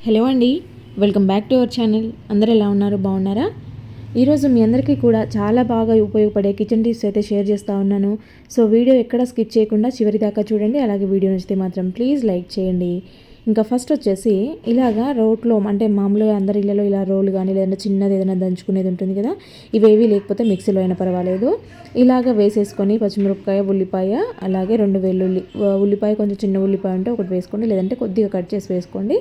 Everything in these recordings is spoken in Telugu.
హలో అండి, welcome back to our channel. అందరూ ఎలా ఉన్నారు? బాగున్నారా? ఈరోజు మీ అందరికీ కూడా చాలా బాగా ఉపయోగపడే కిచెన్ టిప్స్ అయితే షేర్ చేస్తూ ఉన్నాను. సో వీడియో ఎక్కడ స్కిప్ చేయకుండా చివరి దాకా చూడండి. అలాగే వీడియో నచ్చితే మాత్రం ప్లీజ్ లైక్ చేయండి. ఇంకా ఫస్ట్ వచ్చేసి ఇలాగా రోట్లో, అంటే మామూలుగా అందరి ఇళ్ళలో ఇలా రోలు కానీ లేదంటే చిన్నది ఏదైనా దంచుకునేది ఉంటుంది కదా, ఇవేవి లేకపోతే మిక్సీలో అయినా పర్వాలేదు. ఇలాగ వేసేసుకొని పచ్చిమిరపకాయ, ఉల్లిపాయ, అలాగే 2 వెల్లుల్లి, ఉల్లిపాయ కొంచెం చిన్న ఉల్లిపాయ ఉంటే ఒకటి వేసుకోండి, లేదంటే కొద్దిగా కట్ చేసి వేసుకోండి.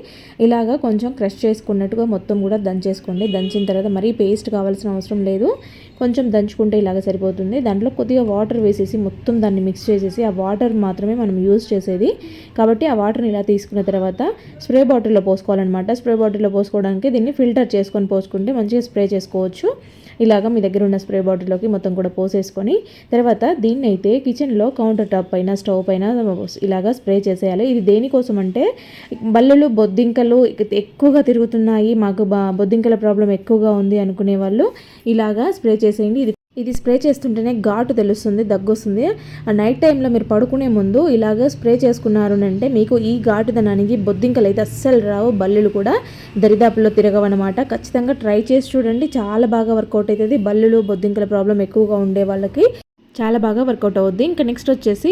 ఇలాగ కొంచెం క్రష్ చేసుకున్నట్టుగా మొత్తం కూడా దంచేసుకోండి. దంచిన తర్వాత మరీ పేస్ట్ కావాల్సిన అవసరం లేదు, కొంచెం దంచుకుంటే ఇలాగ సరిపోతుంది. దాంట్లో కొద్దిగా వాటర్ వేసేసి మొత్తం దాన్ని మిక్స్ చేసేసి, ఆ వాటర్ మాత్రమే మనం యూజ్ చేసేది కాబట్టి ఆ వాటర్ని ఇలా తీసుకున్న తర్వాత స్ప్రే బాటిల్లో పోసుకోవాలన్నమాట. స్ప్రే బాటిల్లో పోసుకోవడానికి దీన్ని ఫిల్టర్ చేసుకొని పోసుకుంటే మంచిగా స్ప్రే చేసుకోవచ్చు. ఇలాగ మీ దగ్గర ఉన్న స్ప్రే బాటిల్లోకి మొత్తం కూడా పోసేసుకొని తర్వాత దీన్ని అయితే కిచెన్లో కౌంటర్ టాప్ పైన, స్టవ్ పైన ఇలాగ స్ప్రే చేసేయాలి. ఇది దేనికోసం అంటే బల్లులు, బొద్దింకలు ఎక్కువగా తిరుగుతున్నాయి, మాకు బొద్దింకల ప్రాబ్లం ఎక్కువగా ఉంది అనుకునే వాళ్ళు ఇలాగా స్ప్రే చేసేయండి. ఇది స్ప్రే చేస్తుంటేనే ఘాటు తెలుస్తుంది, దగ్గు వస్తుంది. నైట్ టైంలో మీరు పడుకునే ముందు ఇలాగ స్ప్రే చేసుకున్నారు అంటే మీకు ఈ ఘాటుదనానికి బొద్దింకలు అయితే అస్సలు రావు, బల్లులు కూడా దరిదాపుల్లో తిరగవన్నమాట. ఖచ్చితంగా ట్రై చేసి చూడండి, చాలా బాగా వర్కౌట్ అవుతుంది. బల్లులు, బొద్దింకల ప్రాబ్లం ఎక్కువగా ఉండే వాళ్ళకి చాలా బాగా వర్కౌట్ అవుద్ది. ఇంకా నెక్స్ట్ వచ్చేసి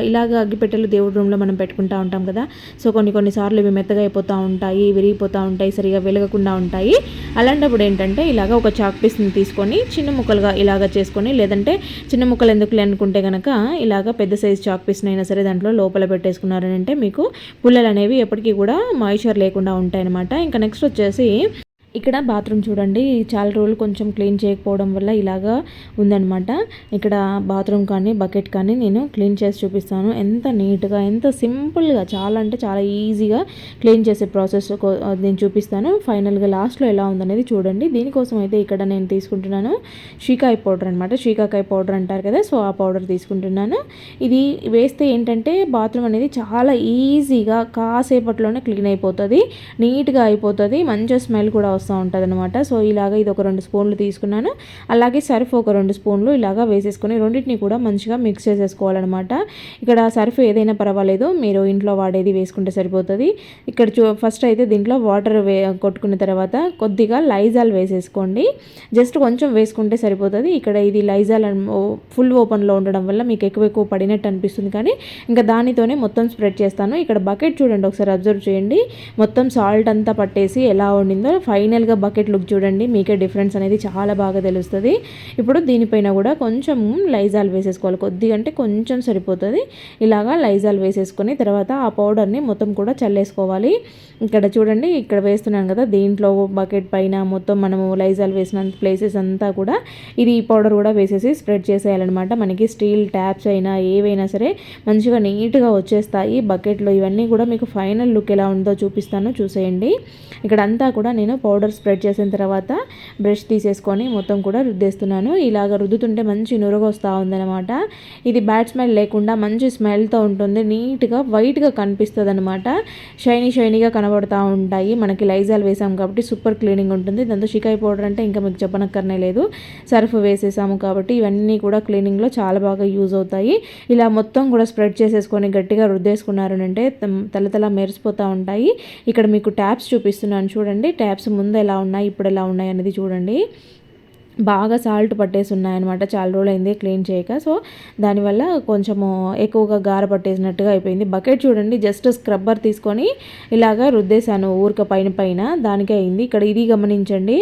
ఇలాగ అగ్గిపెట్టెలు దేవుడి రూమ్లో మనం పెట్టుకుంటూ ఉంటాం కదా, సో కొన్నిసార్లు ఇవి మెత్తగా అయిపోతూ ఉంటాయి, విరిగిపోతూ ఉంటాయి, సరిగా వెలగకుండా ఉంటాయి. అలాంటప్పుడు ఏంటంటే ఇలాగ ఒక చాక్ పీస్ని తీసుకొని చిన్న ముక్కలుగా ఇలాగ చేసుకొని, లేదంటే చిన్న ముక్కలు ఎందుకులే అనుకుంటే కనుక ఇలాగ పెద్ద సైజ్ చాక్ పీస్ని అయినా సరే దాంట్లో లోపల పెట్టేసుకున్నారంటే మీకు పుల్లలు అనేవి ఎప్పటికీ కూడా మాయిశ్చర్ లేకుండా ఉంటాయన్నమాట. ఇంకా నెక్స్ట్ వచ్చేసి ఇక్కడ బాత్రూమ్ చూడండి, చాలా రోజులు కొంచెం క్లీన్ చేయకపోవడం వల్ల ఇలాగా ఉందన్నమాట. ఇక్కడ బాత్రూమ్ కానీ బకెట్ కానీ నేను క్లీన్ చేసి చూపిస్తాను. ఎంత నీట్గా, ఎంత సింపుల్గా, చాలా అంటే చాలా ఈజీగా క్లీన్ చేసే ప్రాసెస్ నేను చూపిస్తాను. ఫైనల్గా లాస్ట్లో ఎలా ఉందనేది చూడండి. దీనికోసం అయితే ఇక్కడ నేను తీసుకుంటున్నాను షీకాయ పౌడర్ అనమాట. షీకాకాయ పౌడర్ అంటారు కదా, సో ఆ పౌడర్ తీసుకుంటున్నాను. ఇది వేస్తే ఏంటంటే బాత్రూమ్ అనేది చాలా ఈజీగా కాసేపట్లోనే క్లీన్ అయిపోతుంది, నీట్గా అయిపోతుంది, మంచి స్మెల్ కూడా వస్తూ ఉంటుంది అనమాట. సో ఇలాగ ఇది ఒక 2 స్పూన్లు తీసుకున్నాను. అలాగే సర్ఫ్ ఒక 2 స్పూన్లు ఇలాగ వేసేసుకొని రెండింటిని కూడా మంచిగా మిక్స్ చేసేసుకోవాలన్నమాట. ఇక్కడ సర్ఫ్ ఏదైనా పర్వాలేదు, మీరు ఇంట్లో వాడేది వేసుకుంటే సరిపోతుంది. ఇక్కడ ఫస్ట్ అయితే దీంట్లో వాటర్ కొట్టుకున్న తర్వాత కొద్దిగా లైజాల్ వేసేసుకోండి. జస్ట్ కొంచెం వేసుకుంటే సరిపోతుంది. ఇక్కడ ఇది లైజాల్ ఫుల్ ఓపెన్లో ఉండడం వల్ల మీకు ఎక్కువ పడినట్టు అనిపిస్తుంది, కానీ ఇంకా దానితోనే మొత్తం స్ప్రెడ్ చేస్తాను. ఇక్కడ బకెట్ చూడండి, ఒకసారి అబ్జర్వ్ చేయండి, మొత్తం సాల్ట్ అంతా పట్టేసి ఎలా ఉండిందో. ఫైనల్గా బకెట్ లుక్ చూడండి, మీకే డిఫరెన్స్ అనేది చాలా బాగా తెలుస్తుంది. ఇప్పుడు దీనిపైన కూడా కొంచెం లైజాల్ వేసేసుకోవాలి, కొద్దిగా అంటే కొంచెం సరిపోతుంది. ఇలాగా లైజాల్ వేసేసుకొని తర్వాత ఆ పౌడర్ని మొత్తం కూడా చల్లేసుకోవాలి. ఇక్కడ చూడండి, ఇక్కడ వేస్తున్నాను కదా, దీంట్లో బకెట్ పైన మొత్తం మనము లైజాల్ వేసిన ప్లేసెస్ అంతా కూడా ఇది ఈ పౌడర్ కూడా వేసేసి స్ప్రెడ్ చేసేయాలన్నమాట. మనకి స్టీల్ ట్యాప్స్ అయినా ఏవైనా సరే మంచిగా నీట్గా వచ్చేస్తాయి బకెట్లో. ఇవన్నీ కూడా మీకు ఫైనల్ లుక్ ఎలా ఉందో చూపిస్తాను, చూసేయండి. ఇక్కడ అంతా కూడా నేను పౌడర్ స్ప్రెడ్ చేసిన తర్వాత బ్రష్ తీసేసుకొని మొత్తం కూడా రుద్దేస్తున్నాను. ఇలాగ రుద్దుతుంటే మంచి నురగ వస్తూ ఉందన్నమాట. ఇది బ్యాడ్ స్మెల్ లేకుండా మంచి స్మెల్తో ఉంటుంది, నీట్గా వైట్గా కనిపిస్తుంది అనమాట, షైనీగా కనబడుతూ ఉంటాయి. మనకి లైజాల్ వేసాము కాబట్టి సూపర్ క్లీనింగ్ ఉంటుంది. దాంతో షికాయ పౌడర్ అంటే ఇంకా మీకు చెప్పనక్కర్నే లేదు, సర్ఫ్ వేసేసాము కాబట్టి ఇవన్నీ కూడా క్లీనింగ్లో చాలా బాగా యూజ్ అవుతాయి. ఇలా మొత్తం కూడా స్ప్రెడ్ చేసేసుకొని గట్టిగా రుద్దేసుకున్నారు అంటే తల మెరిసిపోతూ ఉంటాయి. ఇక్కడ మీకు ట్యాప్స్ చూపిస్తున్నాను చూడండి, ట్యాప్స్ ముందు ఎలా ఉన్నాయి, ఇప్పుడు ఎలా ఉన్నాయి అనేది చూడండి. బాగా సాల్ట్ పట్టేసి ఉన్నాయన్నమాట, చాలా రోజులైంది క్లీన్ చేయక, సో దానివల్ల కొంచెము ఎక్కువగా గార పట్టేసినట్టుగా అయిపోయింది. బకెట్ చూడండి, జస్ట్ స్క్రబ్బర్ తీసుకొని ఇలాగా రుద్దేశాను ఊరిక పైన దానికే అయింది. ఇక్కడ ఇది గమనించండి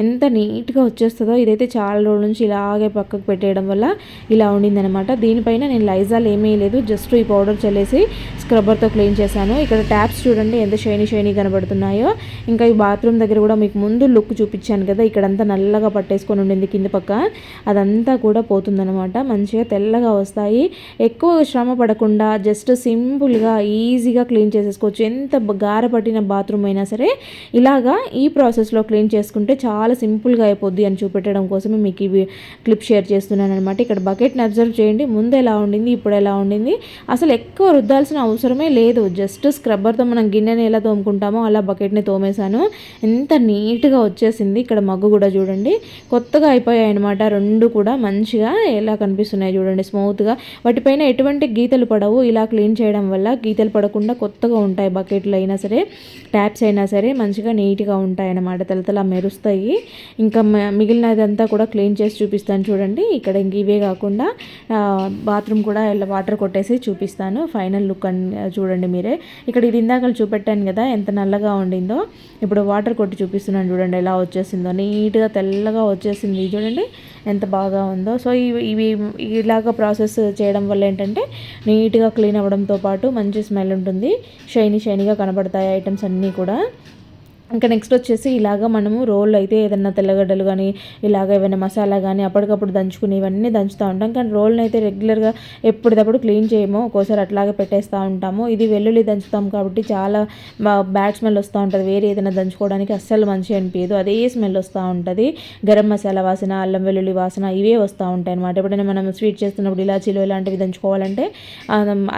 ఎంత నీట్గా వచ్చేస్తుందో. ఇదైతే చాలా రోజుల నుంచి ఇలాగే పక్కకు పెట్టేయడం వల్ల ఇలా ఉండిందనమాట. దీనిపైన నేను లైజాల్ ఏమీ లేదు, జస్ట్ ఈ పౌడర్ చల్లేసి స్క్రబ్బర్తో క్లీన్ చేశాను. ఇక్కడ ట్యాప్స్ చూడండి ఎంత షైనీ కనబడుతున్నాయో. ఇంకా ఈ బాత్రూమ్ దగ్గర కూడా మీకు ముందు లుక్ చూపించాను కదా, ఇక్కడంతా నల్లగా పట్టేసుకొని ఉండింది కింద పక్క, అదంతా కూడా పోతుందనమాట. మంచిగా తెల్లగా వస్తాయి. ఎక్కువ శ్రమ పడకుండా జస్ట్ సింపుల్గా ఈజీగా క్లీన్ చేసేసుకోవచ్చు. ఎంత గార పట్టిన బాత్రూమ్ అయినా సరే ఇలాగా ఈ ప్రాసెస్లో క్లీన్ చేసుకుంటే చాలా సింపుల్గా అయిపోద్ది అని చూపెట్టడం కోసమే మీకు ఇవి క్లిప్ షేర్ చేస్తున్నాను అనమాట. ఇక్కడ బకెట్ని అబ్జర్వ్ చేయండి, ముందు ఎలా ఉండింది, ఇప్పుడు ఎలా ఉండింది. అసలు ఎక్కువ రుద్దాల్సిన అవసరమే లేదు, జస్ట్ స్క్రబ్బర్తో మనం గిన్నెని ఎలా తోముకుంటామో అలా బకెట్ని తోమేశాను. ఎంత నీట్గా వచ్చేసింది. ఇక్కడ మగ్గు కూడా చూడండి, కొత్త కొత్తగా అయిపోయాయి అనమాట. రెండు కూడా మంచిగా ఎలా కనిపిస్తున్నాయి చూడండి, స్మూత్గా. వాటిపైన ఎటువంటి గీతలు పడవు. ఇలా క్లీన్ చేయడం వల్ల గీతలు పడకుండా కొత్తగా ఉంటాయి. బకెట్లు అయినా సరే, ట్యాప్స్ అయినా సరే మంచిగా నీట్గా ఉంటాయి అన్నమాట, తలతల మెరుస్తాయి. ఇంకా మిగిలినదంతా కూడా క్లీన్ చేసి చూపిస్తాను చూడండి. ఇక్కడ ఇంక ఇవే కాకుండా బాత్రూమ్ కూడా ఇలా వాటర్ కొట్టేసి చూపిస్తాను. ఫైనల్ లుక్ చూడండి మీరే. ఇక్కడ ఇది ఇందాక చూపెట్టాను కదా ఎంత నల్లగా ఉండిందో, ఇప్పుడు వాటర్ కొట్టి చూపిస్తున్నాను చూడండి ఎలా వచ్చేసిందో. నీట్గా తెల్లగా వచ్చేసింది చూడండి ఎంత బాగా ఉందో. సో ఇవి ఇలాగ ప్రాసెస్ చేయడం వల్ల ఏంటంటే నీట్గా క్లీన్ అవ్వడంతో పాటు మంచి స్మెల్ ఉంటుంది, షైనీగా కనబడతాయి ఐటమ్స్ అన్నీ కూడా. ఇంకా నెక్స్ట్ వచ్చేసి ఇలాగ మనము రోల్ అయితే ఏదైనా తెల్లగడ్డలు కానీ ఇలాగ ఏమైనా మసాలా కానీ అప్పటికప్పుడు దంచుకుని ఇవన్నీ దంచుతూ ఉంటాం. కానీ రోల్ని అయితే రెగ్యులర్గా ఎప్పటికప్పుడు క్లీన్ చేయము, ఒక్కోసారి అట్లాగే పెట్టేస్తూ ఉంటాము. ఇది వెల్లుల్లి దంచుతాం కాబట్టి చాలా బ్యాడ్ స్మెల్ వస్తూ ఉంటుంది. వేరే ఏదైనా దంచుకోవడానికి అస్సలు మంచిగా అనిపించదు, అదే స్మెల్ వస్తూ ఉంటుంది. గరం మసాలా వాసన, అల్లం వెల్లుల్లి వాసన ఇవే వస్తూ ఉంటాయి అనమాట. ఎప్పుడైనా మనం స్వీట్ చేస్తున్నప్పుడు ఇలాచీలు ఇలాంటివి దంచుకోవాలంటే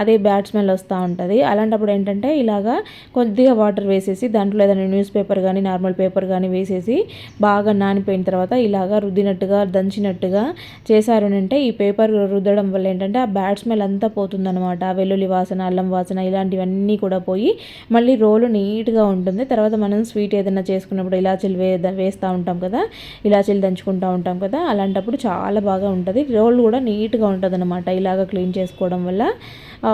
అదే బ్యాడ్ స్మెల్ వస్తూ ఉంటుంది. అలాంటప్పుడు ఏంటంటే ఇలాగా కొద్దిగా వాటర్ వేసేసి దాంట్లో ఏదైనా న్యూస్ పేపర్ కానీ నార్మల్ పేపర్ కానీ వేసేసి బాగా నానిపోయిన తర్వాత ఇలాగా రుద్దినట్టుగా దంచినట్టుగా చేశారు అంటే ఈ పేపర్ రుద్దడం వల్ల ఏంటంటే ఆ బ్యాడ్ స్మెల్ అంతా పోతుందన్నమాట. వెల్లుల్లి వాసన, అల్లం వాసన ఇలాంటివన్నీ కూడా పోయి మళ్ళీ రోలు నీట్గా ఉంటుంది. తర్వాత మనం స్వీట్ ఏదైనా చేసుకున్నప్పుడు ఇలాచీలు వేస్తూ ఉంటాం కదా, ఇలాచీలు దంచుకుంటూ ఉంటాం కదా, అలాంటప్పుడు చాలా బాగా ఉంటుంది. రోల్ కూడా నీట్గా ఉంటుంది అనమాట ఇలాగ క్లీన్ చేసుకోవడం వల్ల.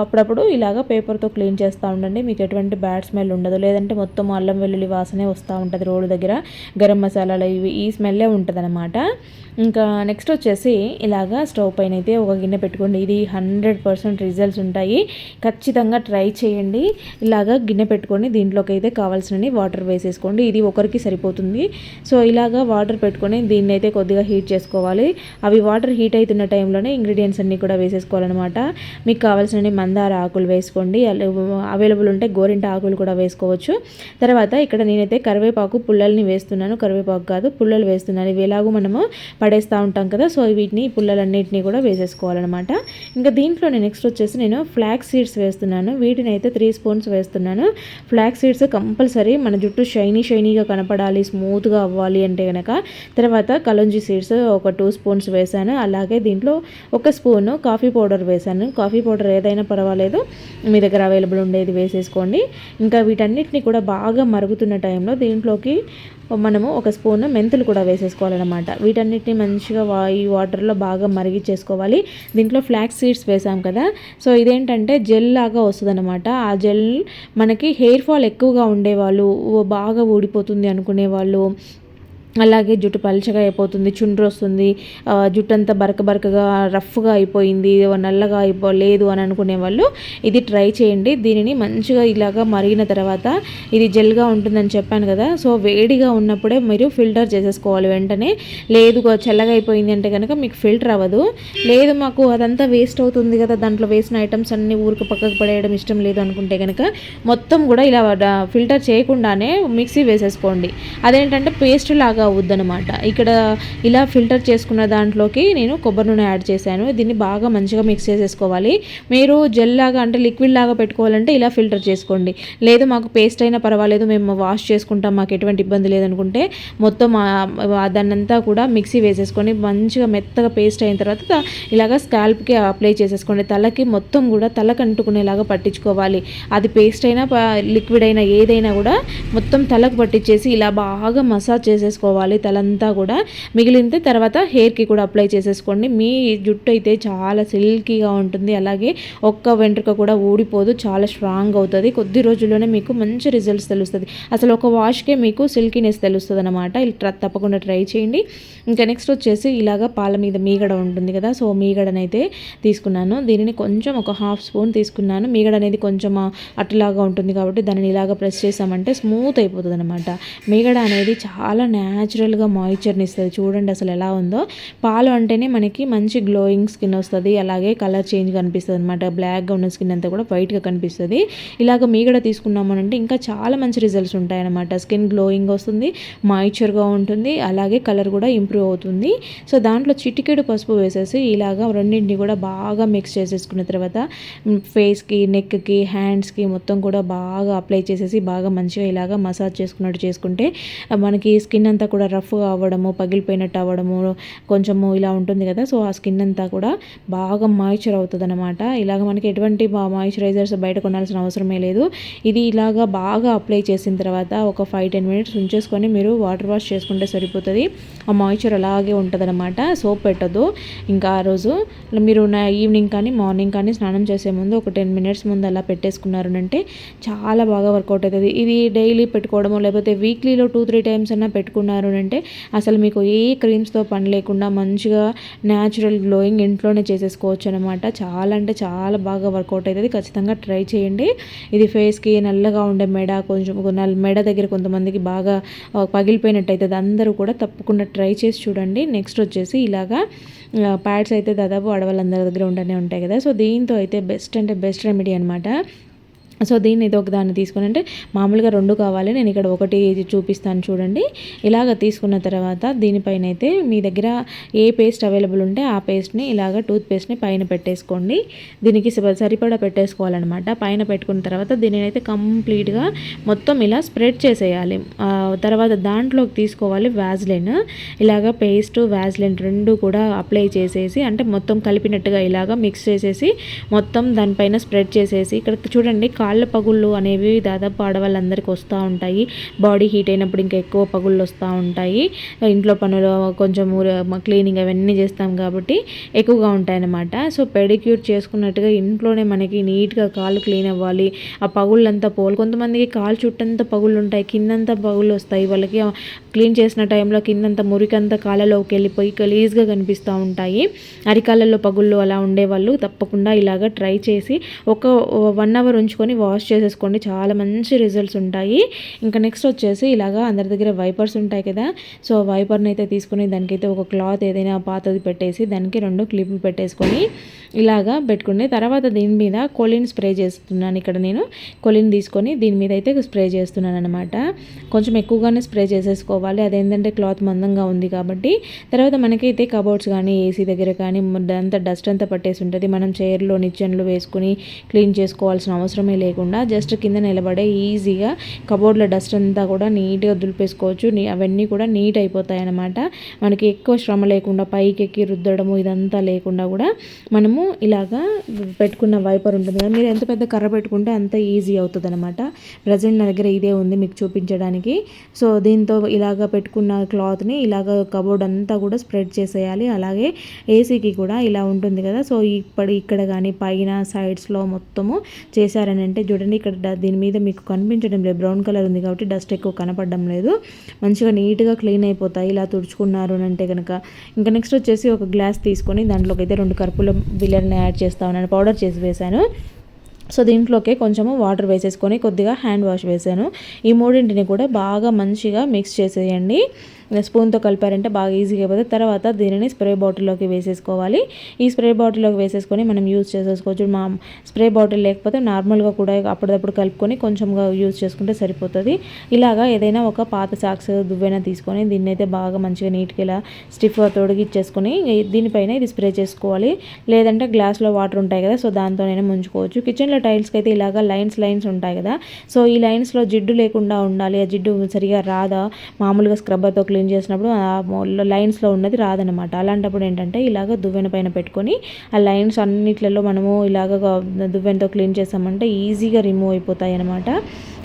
అప్పుడప్పుడు ఇలాగ పేపర్తో క్లీన్ చేస్తూ ఉండండి, మీకు ఎటువంటి బ్యాడ్ స్మెల్ ఉండదు. లేదంటే మొత్తం అల్లం వెల్లుల్లి వాసనే వస్తూ ఉంటుంది రోడ్డు దగ్గర, గరం మసాలాలు ఇవి ఈ స్మెల్లే ఉంటుంది అనమాట. ఇంకా నెక్స్ట్ వచ్చేసి ఇలాగా స్టవ్ పైన అయితే ఒక గిన్నె పెట్టుకోండి. ఇది 100% రిజల్ట్స్ ఉంటాయి, ఖచ్చితంగా ట్రై చేయండి. ఇలాగా గిన్నె పెట్టుకొని దీంట్లోకి అయితే కావాల్సినవి వాటర్ వేసేసుకోండి. ఇది ఒకరికి సరిపోతుంది. సో ఇలాగా వాటర్ పెట్టుకొని దీన్ని అయితే కొద్దిగా హీట్ చేసుకోవాలి. అవి వాటర్ హీట్ అవుతున్న టైంలోనే ఇంగ్రీడియంట్స్ అన్నీ కూడా వేసేసుకోవాలన్నమాట. మీకు కావాల్సిన మందార ఆకులు వేసుకోండి, అవైలబుల్ ఉంటే గోరింట ఆకులు కూడా వేసుకోవచ్చు. తర్వాత ఇక్కడ నేనైతే కరివేపాకు పుల్లల్ని వేస్తున్నాను, కరివేపాకు కాదు పుల్లలు వేస్తున్నాను. ఇవి ఎలాగో మనము పడేస్తూ ఉంటాం కదా, సో వీటిని పుల్లలన్నింటినీ కూడా వేసేసుకోవాలన్నమాట. ఇంకా దీంట్లో నెక్స్ట్ వచ్చేసి నేను ఫ్లాక్స్ సీడ్స్ వేస్తున్నాను. వీటిని అయితే 3 స్పూన్స్ వేస్తున్నాను. ఫ్లాక్స్ సీడ్స్ కంపల్సరీ మన జుట్టు షైనీగా కనపడాలి, స్మూత్గా అవ్వాలి అంటే కనుక. తర్వాత కలంజీ సీడ్స్ ఒక 2 స్పూన్స్ వేసాను. అలాగే దీంట్లో 1 స్పూను కాఫీ పౌడర్ వేసాను. కాఫీ పౌడర్ ఏదైనా పర్వాలేదు, మీ దగ్గర అవైలబుల్ ఉండేది వేసేసుకోండి. ఇంకా వీటన్నిటిని కూడా బాగా మరుగుతున్న టైంలో దీంట్లోకి మనము 1 స్పూన్ మెంతులు కూడా వేసేసుకోవాలన్నమాట. వీటన్నిటిని మంచిగా ఈ వాటర్లో బాగా మరిగించేసుకోవాలి. దీంట్లో ఫ్లాక్స్ సీడ్స్ వేసాం కదా, సో ఇదేంటంటే జెల్ లాగా వస్తుంది అనమాట. ఆ జెల్ మనకి హెయిర్ ఫాల్ ఎక్కువగా ఉండేవాళ్ళు, బాగా ఊడిపోతుంది అనుకునేవాళ్ళు, అలాగే జుట్టు పలుచగా అయిపోతుంది, చుండ్రు వస్తుంది, జుట్టు అంతా బరకగా రఫ్గా అయిపోయింది, నల్లగా అయిపోలేదు అని అనుకునే వాళ్ళు ఇది ట్రై చేయండి. దీనిని మంచిగా ఇలాగా మరిగిన తర్వాత ఇది జెల్గా ఉంటుందని చెప్పాను కదా, సో వేడిగా ఉన్నప్పుడే మీరు ఫిల్టర్ చేసేసుకోవాలి వెంటనే. లేదు చల్లగా అయిపోయింది అంటే కనుక మీకు ఫిల్టర్ అవ్వదు. లేదు మాకు అదంతా వేస్ట్ అవుతుంది కదా, దాంట్లో వేసిన ఐటమ్స్ అన్నీ ఊరికి పక్కకు పడేయడం ఇష్టం లేదు అనుకుంటే కనుక మొత్తం కూడా ఇలా ఫిల్టర్ చేయకుండానే మిక్సీ వేసేసుకోండి. అదేంటంటే పేస్ట్ లాగా అవుద్దనమాట. ఇక్కడ ఇలా ఫిల్టర్ చేసుకున్న దాంట్లోకి నేను కొబ్బరి నూనె యాడ్ చేశాను. దీన్ని బాగా మంచిగా మిక్స్ చేసేసుకోవాలి. మీరు జెల్ లాగా అంటే లిక్విడ్ లాగా పెట్టుకోవాలంటే ఇలా ఫిల్టర్ చేసుకోండి. లేదు మాకు పేస్ట్ అయినా పర్వాలేదు, మేము వాష్ చేసుకుంటాం, మాకు ఎటువంటి ఇబ్బంది లేదనుకుంటే మొత్తం దాన్నంతా కూడా మిక్సీ వేసేసుకొని మంచిగా మెత్తగా పేస్ట్ అయిన తర్వాత ఇలాగ స్కాల్ప్కి అప్లై చేసేసుకోండి. తలకి మొత్తం కూడా తలకు అంటుకునేలాగా పట్టించుకోవాలి. అది పేస్ట్ అయినా లిక్విడ్ అయినా ఏదైనా కూడా మొత్తం తలకు పట్టించేసి ఇలా బాగా మసాజ్ చేసేసుకోవాలి తలంతా కూడా. మిగిలిన తర్వాత హెయిర్కి కూడా అప్లై చేసేసుకోండి. మీ జుట్టు అయితే చాలా సిల్కీగా ఉంటుంది, అలాగే ఒక్క వెంట్రుక కూడా ఊడిపోదు, చాలా స్ట్రాంగ్ అవుతుంది. కొద్ది రోజుల్లోనే మీకు మంచి రిజల్ట్స్ తెలుస్తుంది. అసలు ఒక వాష్కే మీకు సిల్కీనెస్ తెలుస్తుంది అనమాట. తప్పకుండా ట్రై చేయండి. ఇంకా నెక్స్ట్ వచ్చేసి ఇలాగ పాల మీద మీగడ ఉంటుంది కదా, సో మీగడనైతే తీసుకున్నాను. దీనిని కొంచెం ఒక 1/2 స్పూన్ తీసుకున్నాను. మీగడ అనేది కొంచెం అట్టులాగా ఉంటుంది కాబట్టి దానిని ఇలాగ ప్రెస్ చేసామంటే స్మూత్ అయిపోతుంది అనమాట. మీగడ అనేది చాలా న్యాచురల్గా మాయిశ్చర్ని ఇస్తుంది. చూడండి అసలు ఎలా ఉందో. పాలు అంటేనే మనకి మంచి గ్లోయింగ్ స్కిన్ వస్తుంది, అలాగే కలర్ చేంజ్ కనిపిస్తుంది అనమాట. బ్లాక్గా ఉన్న స్కిన్ అంతా కూడా వైట్గా కనిపిస్తుంది. ఇలాగ మీగడ తీసుకున్నామనంటే ఇంకా చాలా మంచి రిజల్ట్స్ ఉంటాయన్నమాట. స్కిన్ గ్లోయింగ్ వస్తుంది, మాయిశ్చర్గా ఉంటుంది, అలాగే కలర్ కూడా ఇంప్రూవ్ అవుతుంది. సో దాంట్లో చిటికెడు పసుపు వేసేసి ఇలాగ రెండింటిని కూడా బాగా మిక్స్ చేసేసుకున్న తర్వాత ఫేస్కి, నెక్కి, హ్యాండ్స్కి మొత్తం కూడా బాగా అప్లై చేసేసి బాగా మంచిగా ఇలాగ మసాజ్ చేసుకున్నట్టు చేసుకుంటే మనకి స్కిన్ అంతా కూడా రఫ్గా అవ్వడము, పగిలిపోయినట్టు అవ్వడము, కొంచెము ఇలా ఉంటుంది కదా. సో ఆ స్కిన్ అంతా కూడా బాగా మాయిశ్చర్ అవుతుంది అనమాట. ఇలాగ మనకి ఎటువంటి మాయిశ్చరైజర్స్ బయట కొనాల్సిన అవసరమే లేదు. ఇది ఇలాగా బాగా అప్లై చేసిన తర్వాత ఒక 5-10 మినిట్స్ ఉంచేసుకొని మీరు వాటర్ వాష్ చేసుకుంటే సరిపోతుంది. ఆ మాయిశ్చర్ అలాగే ఉంటుంది అనమాట. సోప్ పెట్టదు. ఇంకా ఆ రోజు మీరు ఈవినింగ్ కానీ మార్నింగ్ కానీ స్నానం చేసే ముందు ఒక 10 మినిట్స్ ముందు అలా పెట్టేసుకున్నారు అంటే చాలా బాగా వర్కౌట్ అవుతుంది. ఇది డైలీ పెట్టుకోవడము లేకపోతే వీక్లీలో 2-3 టైమ్స్ అన్నా పెట్టుకున్నారు అంటే అసలు మీకు ఏ క్రీమ్స్తో పని లేకుండా మంచిగా న్యాచురల్ గ్లోయింగ్ ఇంట్లోనే చేసేసుకోవచ్చు అనమాట. చాలా అంటే చాలా బాగా వర్కౌట్ అవుతుంది. ఖచ్చితంగా ట్రై చేయండి. ఇది ఫేస్కి నల్లగా ఉండే మెడ, కొంచెం మెడ దగ్గర కొంతమందికి బాగా పగిలిపోయినట్టు అవుతుంది. అందరూ కూడా తప్పకుండా ట్రై చేసి చూడండి. నెక్స్ట్ వచ్చేసి ఇలాగా ప్యాడ్స్ అయితే దాదాపు ఆడవాళ్ళందరి దగ్గర ఉంటూనే ఉంటాయి కదా. సో దీంతో అయితే బెస్ట్ అంటే బెస్ట్ రెమెడీ అనమాట. సో దీన్ని ఇది ఒక దాన్ని తీసుకుని, అంటే మామూలుగా 2 కావాలి, నేను ఇక్కడ ఒకటి చూపిస్తాను చూడండి. ఇలాగ తీసుకున్న తర్వాత దీనిపైన అయితే మీ దగ్గర ఏ పేస్ట్ అవైలబుల్ ఉంటే ఆ పేస్ట్ని ఇలాగ టూత్ పేస్ట్ని పైన పెట్టేసుకోండి. దీనికి సరిపడా పెట్టేసుకోవాలన్నమాట. పైన పెట్టుకున్న తర్వాత దీనిని అయితే కంప్లీట్గా మొత్తం ఇలా స్ప్రెడ్ చేసేయాలి. తర్వాత దాంట్లోకి తీసుకోవాలి వ్యాజ్లైన్. ఇలాగ పేస్ట్ వ్యాజ్లైన్ 2 కూడా అప్లై చేసేసి, అంటే మొత్తం కలిపినట్టుగా ఇలాగ మిక్స్ చేసేసి మొత్తం దానిపైన స్ప్రెడ్ చేసేసి, ఇక్కడ చూడండి కాళ్ళ పగుళ్ళు అనేవి దాదాపు ఆడవాళ్ళందరికీ వస్తూ ఉంటాయి. బాడీ హీట్ అయినప్పుడు ఇంకా ఎక్కువ పగుళ్ళు వస్తూ ఉంటాయి. ఇంట్లో పనులు కొంచెం క్లీనింగ్ అవన్నీ చేస్తాం కాబట్టి ఎక్కువగా ఉంటాయన్నమాట. సో పెడిక్యూర్ చేసుకున్నట్టుగా ఇంట్లోనే మనకి నీట్గా కాళ్ళు క్లీన్ అవ్వాలి. ఆ పగుళ్ళంతా కొంతమందికి కాలు చుట్టంతా పగుళ్ళు ఉంటాయి, కిందంతా పగుళ్ళు వస్తాయి. వాళ్ళకి క్లీన్ చేసిన టైంలో కిందంతా మురికంతా కాళ్ళలోకి వెళ్ళిపోయి గలీజ్గా కనిపిస్తూ ఉంటాయి. అరికాళ్ళల్లో పగుళ్ళు అలా ఉండేవాళ్ళు తప్పకుండా ఇలాగ ట్రై చేసి ఒక 1 అవర్ ఉంచుకొని వాష్ చేసేసుకోండి. చాలా మంచి రిజల్ట్స్ ఉంటాయి. ఇంకా నెక్స్ట్ వచ్చేసి ఇలాగా అందరి దగ్గర వైపర్స్ ఉంటాయి కదా. సో వైపర్ని అయితే తీసుకుని దానికైతే ఒక క్లాత్ ఏదైనా పాతది పెట్టేసి దానికి 2 క్లిప్లు పెట్టేసుకొని ఇలాగా పెట్టుకుని, తర్వాత దీని మీద కొలిన్ స్ప్రే చేస్తున్నాను. ఇక్కడ నేను కొలిన్ తీసుకొని దీని మీద అయితే స్ప్రే చేస్తున్నాను అనమాట. కొంచెం ఎక్కువగానే స్ప్రే చేసేసుకోవాలి. అదేంటంటే క్లాత్ మందంగా ఉంది కాబట్టి. తర్వాత మనకైతే కబోర్డ్స్ కానీ ఏసీ దగ్గర కానీ అంతా డస్ట్ అంతా పట్టేసి ఉంటుంది. మనం చైర్లో నిచ్చెన్లు వేసుకుని క్లీన్ చేసుకోవాల్సిన అవసరమే లేకుండా జస్ట్ కింద నిలబడే ఈజీగా కబోర్డ్లో డస్ట్ అంతా కూడా నీట్గా దులిపేసుకోవచ్చు. అవన్నీ కూడా నీట్ అయిపోతాయి అన్నమాట. మనకి ఎక్కువ శ్రమ లేకుండా పైకి ఎక్కి రుద్దడము ఇదంతా లేకుండా కూడా మనము ఇలాగా పెట్టుకున్న వైపర్ ఉంటుంది కదా, మీరు ఎంత పెద్ద కర్ర పెట్టుకుంటే అంత ఈజీ అవుతుంది అనమాట. ప్రజెంట్ నా దగ్గర ఇదే ఉంది మీకు చూపించడానికి. సో దీంతో ఇలాగ పెట్టుకున్న క్లాత్ని ఇలాగ కబోర్డ్ అంతా కూడా స్ప్రెడ్ చేసేయాలి. అలాగే ఏసీకి కూడా ఇలా ఉంటుంది కదా. సో ఇక్కడ కానీ పైన సైడ్స్లో మొత్తము చేశారని అంటే చూడండి, ఇక్కడ దీని మీద మీకు కనిపించడం లేదు, బ్రౌన్ కలర్ ఉంది కాబట్టి డస్ట్ ఎక్కువ కనపడడం లేదు. మంచిగా నీట్గా క్లీన్ అయిపోతాయి ఇలా తుడుచుకున్నారు అని అంటే కనుక. ఇంకా నెక్స్ట్ వచ్చేసి ఒక గ్లాస్ తీసుకొని దాంట్లోకి అయితే 2 కర్పూల బిళ్ళని యాడ్ చేస్తా ఉన్నాను, పౌడర్ చేసి వేశాను. సో దీంట్లోకి కొంచెము వాటర్ వేసేసుకొని కొద్దిగా హ్యాండ్ వాష్ వేసాను. ఈ మూడింటిని కూడా బాగా మంచిగా మిక్స్ చేసేయండి. స్పూన్తో కలిపారంటే బాగా ఈజీగా అయిపోతుంది. తర్వాత దీనిని స్ప్రే బాటిల్లోకి వేసేసుకోవాలి. ఈ స్ప్రే బాటిల్లోకి వేసేసుకొని మనం యూజ్ చేసేసుకోవచ్చు. మా స్ప్రే బాటిల్ లేకపోతే నార్మల్గా కూడా అప్పుడప్పుడు కలుపుకొని కొంచెంగా యూజ్ చేసుకుంటే సరిపోతుంది. ఇలాగా ఏదైనా ఒక పాత సాక్స్ దువ్వైనా తీసుకొని దీన్ని అయితే బాగా మంచిగా నీట్గా ఇలా స్టిఫ్గా తొడిగిచ్చేసుకొని దీనిపైన ఇది స్ప్రే చేసుకోవాలి. లేదంటే గ్లాస్లో వాటర్ ఉంటాయి కదా, సో దాంతోనైనా ముంచుకోవచ్చు. కిచెన్లో టైల్స్కి అయితే ఇలాగా లైన్స్ ఉంటాయి కదా, సో ఈ లైన్స్లో జిడ్డు లేకుండా ఉండాలి. ఆ జిడ్డు సరిగా రాదా, మామూలుగా స్క్రబ్బర్తో క్లీన్ చేసినప్పుడు ఆ లైన్స్లో ఉన్నది రాదనమాట. అలాంటప్పుడు ఏంటంటే ఇలాగ దువ్వెన పైన పెట్టుకొని ఆ లైన్స్ అన్నిట్లలో మనము ఇలాగ దువ్వెనతో క్లీన్ చేసామంటే ఈజీగా రిమూవ్ అయిపోతాయి అనమాట.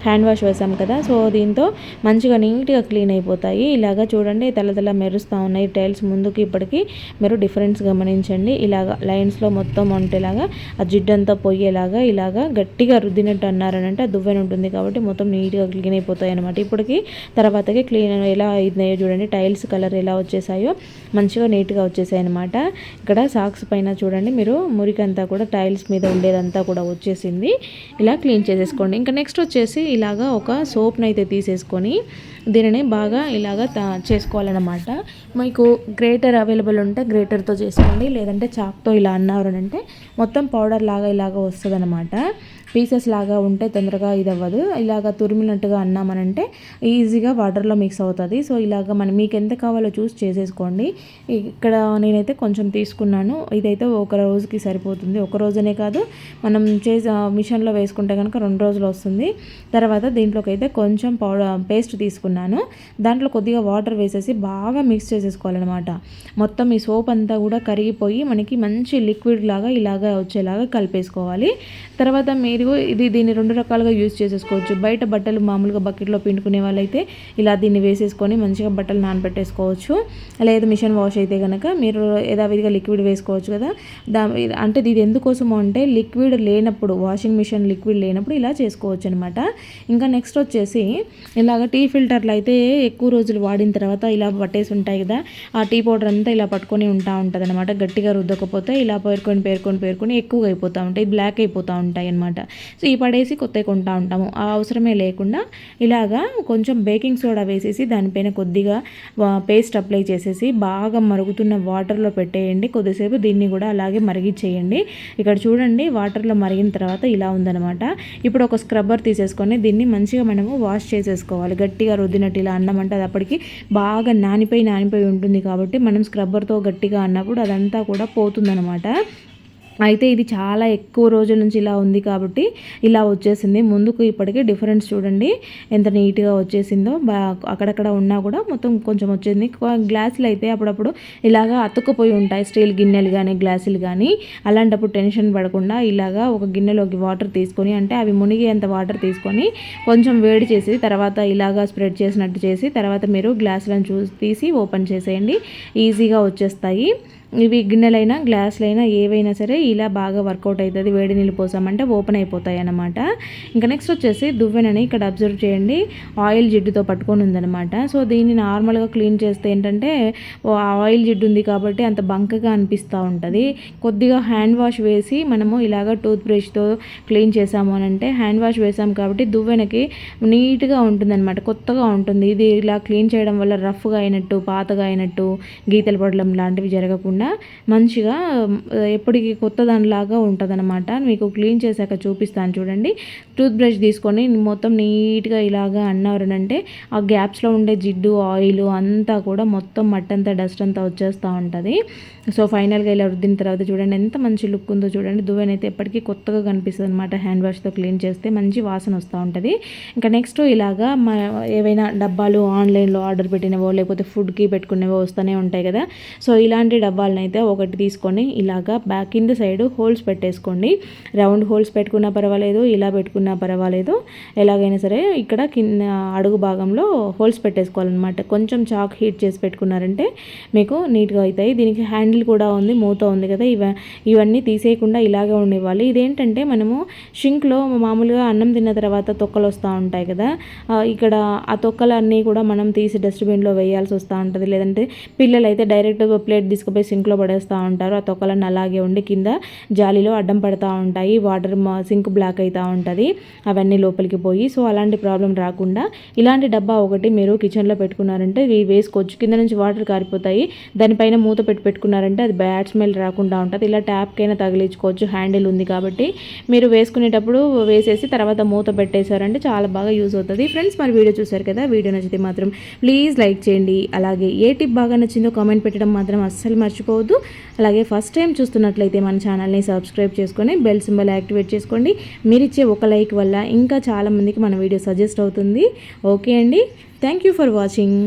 హ్యాండ్ వాష్ వేసాం కదా, సో దీంతో మంచిగా నీట్గా క్లీన్ అయిపోతాయి. ఇలాగ చూడండి తెల్ల మెరుస్తూ ఉన్నాయి టైల్స్. ముందుకి ఇప్పటికీ మీరు డిఫరెన్స్ గమనించండి. ఇలాగ లైన్స్లో మొత్తం ఉంటేలాగా ఆ జిడ్డంతా పోయేలాగా ఇలాగ గట్టిగా రుద్దినట్టు అన్నారనంటే ఆ దువ్వెన ఉంటుంది కాబట్టి మొత్తం నీట్గా క్లీన్ అయిపోతాయి అనమాట. ఇప్పటికి తర్వాతకి క్లీన్ ఎలా అయినాయో చూడండి, టైల్స్ కలర్ ఎలా వచ్చేసాయో మంచిగా నీట్గా వచ్చేసాయి అనమాట. ఇక్కడ సాక్స్ పైన చూడండి మీరు మురికంతా కూడా టైల్స్ మీద ఉండేదంతా కూడా వచ్చేసింది. ఇలా క్లీన్ చేసేసుకోండి. ఇంకా నెక్స్ట్ వచ్చేసి ఇలాగా ఒక సోప్ని అయితే తీసేసుకొని దీనిని బాగా ఇలాగా చేసుకోవాలన్నమాట. మీకు గ్రేటర్ అవైలబుల్ ఉంటే గ్రేటర్తో చేసుకోండి, లేదంటే చాక్తో ఇలా అన్నారు అంటే మొత్తం పౌడర్ లాగా ఇలాగ వస్తుంది అనమాట. పీసెస్ లాగా ఉంటే తొందరగా ఇది అవ్వదు. ఇలాగ తురిమినట్టుగా అన్నామనంటే ఈజీగా వాటర్లో మిక్స్ అవుతుంది. సో ఇలాగ మీకు ఎంత కావాలో చూసి చేసేసుకోండి. ఇక్కడ నేనైతే కొంచెం తీసుకున్నాను. ఇదైతే ఒక రోజుకి సరిపోతుంది. ఒక రోజునే కాదు, మనం మిషన్లో వేసుకుంటే కనుక 2 రోజులు వస్తుంది. తర్వాత దీంట్లోకి అయితే కొంచెం పేస్ట్ తీసుకున్నాను. దాంట్లో కొద్దిగా వాటర్ వేసేసి బాగా మిక్స్ చేసేసుకోవాలన్నమాట. మొత్తం ఈ సోప్ అంతా కూడా కరిగిపోయి మనకి మంచి లిక్విడ్ లాగా ఇలాగా వచ్చేలాగా కలిపేసుకోవాలి. తర్వాత మీరు దీన్ని 2 రకాలుగా యూజ్ చేసేసుకోవచ్చు. బయట బట్టలు మామూలుగా బకెట్లో పిండుకునే వాళ్ళైతే ఇలా దీన్ని వేసేసుకొని మంచిగా బట్టలు నానబెట్టేసుకోవచ్చు. లేదు మిషన్ వాష్ అయితే కనుక మీరు యథావిధిగా లిక్విడ్ వేసుకోవచ్చు కదా. అంటే ఇది ఎందుకోసమో అంటే లిక్విడ్ లేనప్పుడు, వాషింగ్ మిషన్ లిక్విడ్ లేనప్పుడు ఇలా చేసుకోవచ్చు అనమాట. ఇంకా నెక్స్ట్ వచ్చేసి ఇలాగ టీ ఫిల్టర్లు అయితే ఎక్కువ రోజులు వాడిన తర్వాత ఇలా పట్టేసి ఉంటాయి కదా, ఆ టీ పౌడర్ అంతా ఇలా పట్టుకొని ఉంటుంది అనమాట. గట్టిగా రుద్దకపోతే ఇలా పేరుకొని ఎక్కువగా అయిపోతూ ఉంటాయి, బ్లాక్ అయిపోతూ ఉంటాయి అనమాట. సో ఈ పడేసి కొత్తవి కొంటూ ఉంటాము. ఆ అవసరమే లేకుండా ఇలాగా కొంచెం బేకింగ్ సోడా వేసేసి దానిపైన కొద్దిగా పేస్ట్ అప్లై చేసేసి బాగా మరుగుతున్న వాటర్లో పెట్టేయండి. కొద్దిసేపు దీన్ని కూడా అలాగే మరిగిచ్చేయండి. ఇక్కడ చూడండి వాటర్లో మరిగిన తర్వాత ఇలా ఉందనమాట. ఇప్పుడు ఒక స్క్రబ్బర్ తీసేసుకొని దీన్ని మంచిగా మనము వాష్ చేసేసుకోవాలి. గట్టిగా రుద్దినట్టు ఇలా అన్నమంటే అది అప్పటికి బాగా నానిపోయి ఉంటుంది కాబట్టి మనం స్క్రబ్బర్తో గట్టిగా అన్నప్పుడు అదంతా కూడా పోతుందనమాట. అయితే ఇది చాలా ఎక్కువ రోజుల నుంచి ఇలా ఉంది కాబట్టి ఇలా వచ్చేసింది. ముందుకు ఇప్పటికీ డిఫరెన్స్ చూడండి ఎంత నీట్గా వచ్చేసిందో. అక్కడక్కడ ఉన్నా కూడా మొత్తం కొంచెం వచ్చింది. గ్లాసులు అయితే అప్పుడప్పుడు ఇలాగా అతుక్కుపోయి ఉంటాయి, స్టీల్ గిన్నెలు కానీ గ్లాసులు కానీ. అలాంటప్పుడు టెన్షన్ పడకుండా ఇలాగా ఒక గిన్నెలోకి వాటర్ తీసుకొని, అంటే అవి మునిగేంత వాటర్ తీసుకొని కొంచెం వేడి చేసి తర్వాత ఇలాగా స్ప్రెడ్ చేసినట్టు చేసి తర్వాత మీరు గ్లాసులను తీసి ఓపెన్ చేసేయండి. ఈజీగా వచ్చేస్తాయి. ఇవి గిన్నెలైనా గ్లాసులైనా ఏవైనా సరే ఇలా బాగా వర్కౌట్ అవుతుంది. వేడి నీళ్ళు పోసామంటే ఓపెన్ అయిపోతాయి అన్నమాట. ఇంకా నెక్స్ట్ వచ్చేసి దువ్వెనని ఇక్కడ అబ్జర్వ్ చేయండి, ఆయిల్ జిడ్డుతో పట్టుకొని ఉందన్నమాట. సో దీన్ని నార్మల్గా క్లీన్ చేస్తే ఏంటంటే ఆయిల్ జిడ్డు ఉంది కాబట్టి అంత బంకగా అనిపిస్తూ ఉంటుంది. కొద్దిగా హ్యాండ్ వాష్ వేసి మనము ఇలాగ టూత్ బ్రష్తో క్లీన్ చేసాము అని అంటే, హ్యాండ్ వాష్ వేసాము కాబట్టి దువ్వెనకి నీట్గా ఉంటుందన్నమాట, కొత్తగా ఉంటుంది. ఇది ఇలా క్లీన్ చేయడం వల్ల రఫ్గా అయినట్టు, పాతగా అయినట్టు, గీతలు పడడం లాంటివి జరగకుండా మంచిగా ఎప్పటికీ కొత్త దానిలాగా ఉంటుంది అనమాట. మీకు క్లీన్ చేశాక చూపిస్తాను చూడండి. టూత్ బ్రష్ తీసుకొని మొత్తం నీట్గా ఇలాగా అన్నారంటే ఆ గ్యాప్స్లో ఉండే జిడ్డు, ఆయిల్ అంతా కూడా మొత్తం మట్టంతా డస్ట్ అంతా వచ్చేస్తూ ఉంటుంది. సో ఫైనల్గా ఇలా రుద్దిన తర్వాత చూడండి ఎంత మంచి లుక్ ఉందో చూడండి. దువ్వెనైతే ఎప్పటికీ కొత్తగా కనిపిస్తుంది అనమాట. హ్యాండ్ వాష్తో క్లీన్ చేస్తే మంచి వాసన వస్తూ ఉంటుంది. ఇంకా నెక్స్ట్ ఇలాగా ఏవైనా డబ్బాలు ఆన్లైన్లో ఆర్డర్ పెట్టినవో లేకపోతే ఫుడ్కి పెట్టుకునేవో వస్తూనే ఉంటాయి కదా. సో ఇలాంటి డబ్బాలు అయితే ఒకటి తీసుకొని ఇలాగా కింద సైడ్ హోల్స్ పెట్టేసుకోండి. రౌండ్ హోల్స్ పెట్టుకున్నా పర్వాలేదు, ఇలా పెట్టుకున్నా పర్వాలేదు, ఎలాగైనా సరే ఇక్కడ కింద అడుగు భాగంలో హోల్స్ పెట్టేసుకోవాలన్నమాట. కొంచెం చాక్ హీట్ చేసి పెట్టుకున్నారంటే మీకు నీట్గా అవుతాయి. దీనికి హ్యాండిల్ కూడా ఉంది, మూత ఉంది కదా. ఇవన్నీ తీసేయకుండా ఇలాగే ఉండివ్వాలి. ఇదేంటంటే మనము షింక్లో మామూలుగా అన్నం తిన్న తర్వాత తొక్కలు వస్తూ ఉంటాయి కదా, ఇక్కడ ఆ తొక్కలన్నీ కూడా మనం తీసి డస్ట్బిన్లో వేయాల్సి వస్తూ ఉంటుంది. లేదంటే పిల్లలు అయితే డైరెక్ట్ ప్లేట్ తీసుకుపోయి సింక్లో పడేస్తూ ఉంటారు. ఆ తొక్కలన్నీ అలాగే ఉండి కింద జాలీలో అడ్డం పడుతూ ఉంటాయి. వాటర్ సింక్ బ్లాక్ అవుతూ ఉంటుంది, అవన్నీ లోపలికి పోయి. సో అలాంటి ప్రాబ్లం రాకుండా ఇలాంటి డబ్బా ఒకటి మీరు కిచెన్లో పెట్టుకున్నారంటే ఇవి వేసుకోవచ్చు. కింద నుంచి వాటర్ కారిపోతాయి, దానిపైన మూత పెట్టుకున్నారంటే అది బ్యాడ్ స్మెల్ రాకుండా ఉంటుంది. ఇలా ట్యాప్కైనా తగిలించుకోవచ్చు, హ్యాండిల్ ఉంది కాబట్టి. మీరు వేసుకునేటప్పుడు వేసేసి తర్వాత మూత పెట్టేశారంటే చాలా బాగా యూజ్ అవుతుంది. ఫ్రెండ్స్ మరి వీడియో చూసారు కదా, వీడియో నచ్చితే మాత్రం ప్లీజ్ లైక్ చేయండి. అలాగే ఏ టిప్ బాగా నచ్చిందో కామెంట్ పెట్టడం మాత్రం అస్సలు మర్చిపోవద్దు. అలాగే ఫస్ట్ టైం చూస్తున్నట్లయితే మన ఛానల్ని సబ్స్క్రైబ్ చేసుకొని బెల్ సింబల్ యాక్టివేట్ చేసుకోండి. మీరు ఇచ్చే ఒక లైక్ వల్ల ఇంకా చాలామందికి మన వీడియో సజెస్ట్ అవుతుంది. ఓకే అండి, థ్యాంక్ యూ ఫర్ వాచింగ్.